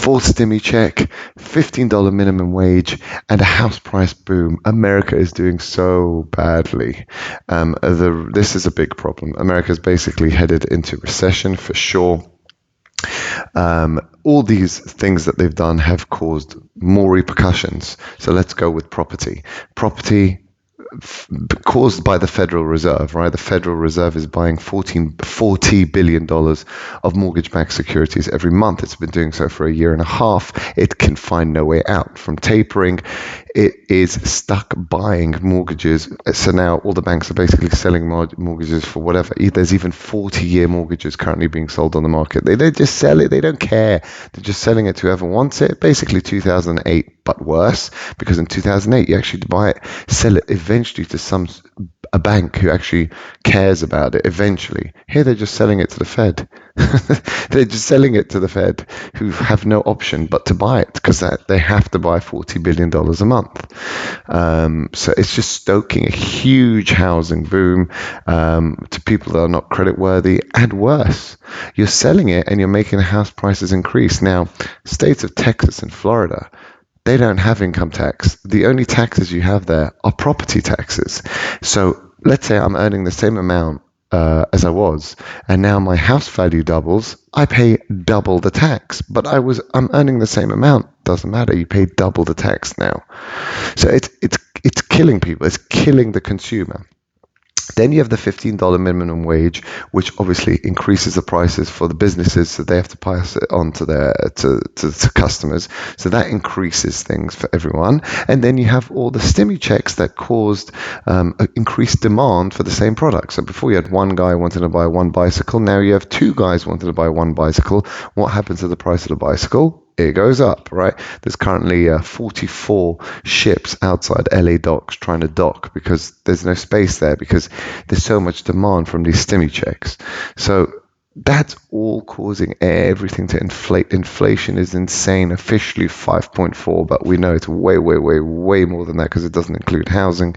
fourth stimmy check, $15 minimum wage, and a house price boom. America is doing so badly. This is a big problem. America's basically headed into recession for sure. All these things that they've done have caused more repercussions. So let's go with property. Property caused by the Federal Reserve, right? The Federal Reserve is buying $40 billion of mortgage-backed securities every month. It's been doing so for a year and a half. It can find no way out from tapering. It is stuck buying mortgages. So now all the banks are basically selling mortgages for whatever. There's even 40-year mortgages currently being sold on the market. They just sell it. They don't care. They're just selling it to whoever wants it. Basically 2008, but worse, because in 2008 you actually buy it, sell it eventually to a bank who actually cares about it eventually. Here they're just selling it to the Fed. They're just selling it to the Fed, who have no option but to buy it, because they have to buy $40 billion a month. So it's just stoking a huge housing boom to people that are not creditworthy, and worse, you're selling it and you're making the house prices increase. Now, states of Texas and Florida, they don't have income tax. The only taxes you have there are property taxes. So let's say I'm earning the same amount as I was, and now my house value doubles. I pay double the tax, but I'm earning the same amount. Doesn't matter. You pay double the tax now. So it's killing people. It's killing the consumer. Then you have the $15 minimum wage, which obviously increases the prices for the businesses, so they have to pass it on to to customers. So that increases things for everyone. And then you have all the stimmy checks that caused increased demand for the same product. So before you had one guy wanting to buy one bicycle, now you have two guys wanting to buy one bicycle. What happens to the price of the bicycle? It goes up, right? There's currently 44 ships outside LA docks trying to dock because there's no space there, because there's so much demand from these stimmy checks. So that's all causing everything to inflate. Inflation is insane. Officially 5.4, but we know it's way, way, way, way more than that, because it doesn't include housing.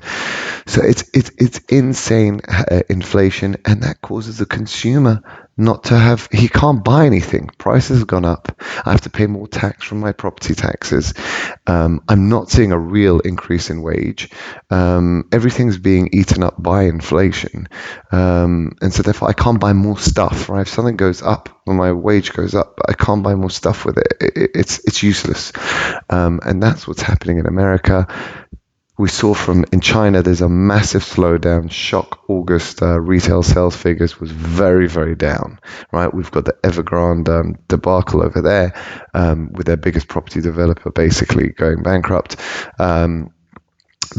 So it's insane inflation, and that causes the consumer not to have. He can't buy anything. Prices have gone up. I have to pay more tax from my property taxes. I'm not seeing a real increase in wage. Everything's being eaten up by inflation, and so therefore I can't buy more stuff. Right? If something goes up, when my wage goes up, I can't buy more stuff with it. It's useless, and that's what's happening in America. We saw in China, there's a massive slowdown. Shock August retail sales figures was very, very down, right? We've got the Evergrande debacle over there, with their biggest property developer basically going bankrupt.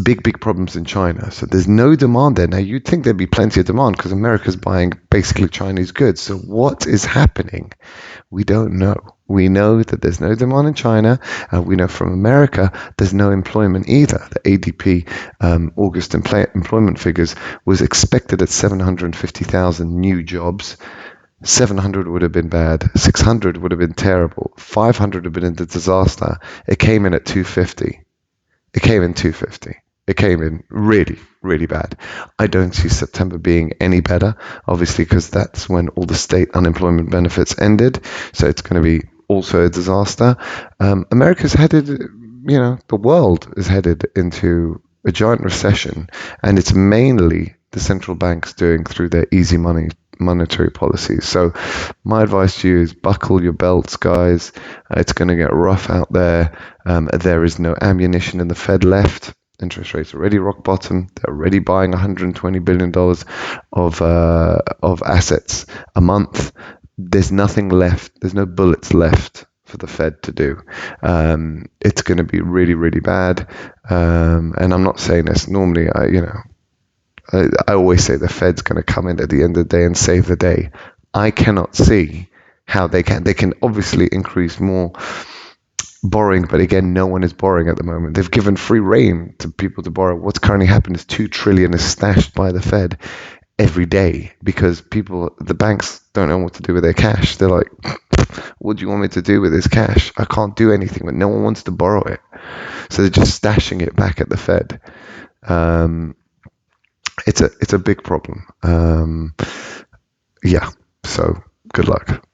Big problems in China. So there's no demand there. Now, you'd think there'd be plenty of demand because America's buying basically Chinese goods. So what is happening? We don't know. We know that there's no demand in China. We know from America there's no employment either. The ADP August employment figures was expected at 750,000 new jobs. 700 would have been bad. 600 would have been terrible. 500 would have been a disaster. It came in at 250. It came in 250. It came in really, really bad. I don't see September being any better, obviously, because that's when all the state unemployment benefits ended. So it's going to be also a disaster. America's headed, the world is headed into a giant recession, and it's mainly the central banks doing through their easy money monetary policies. So my advice to you is buckle your belts, guys. It's going to get rough out there. There is no ammunition in the Fed left. Interest rates are already rock bottom. They're already buying $120 billion of assets a month. There's nothing left. There's no bullets left for the Fed to do. It's going to be really, really bad. And I'm not saying this. Normally, I always say the Fed's going to come in at the end of the day and save the day. I cannot see how they can. They can obviously increase more borrowing, but again, no one is borrowing at the moment. They've given free rein to people to borrow. What's currently happened is $2 trillion is stashed by the Fed every day because the banks don't know what to do with their cash. They're like, what do you want me to do with this cash? I can't do anything, but no one wants to borrow it. So they're just stashing it back at the Fed. It's a big problem. So good luck.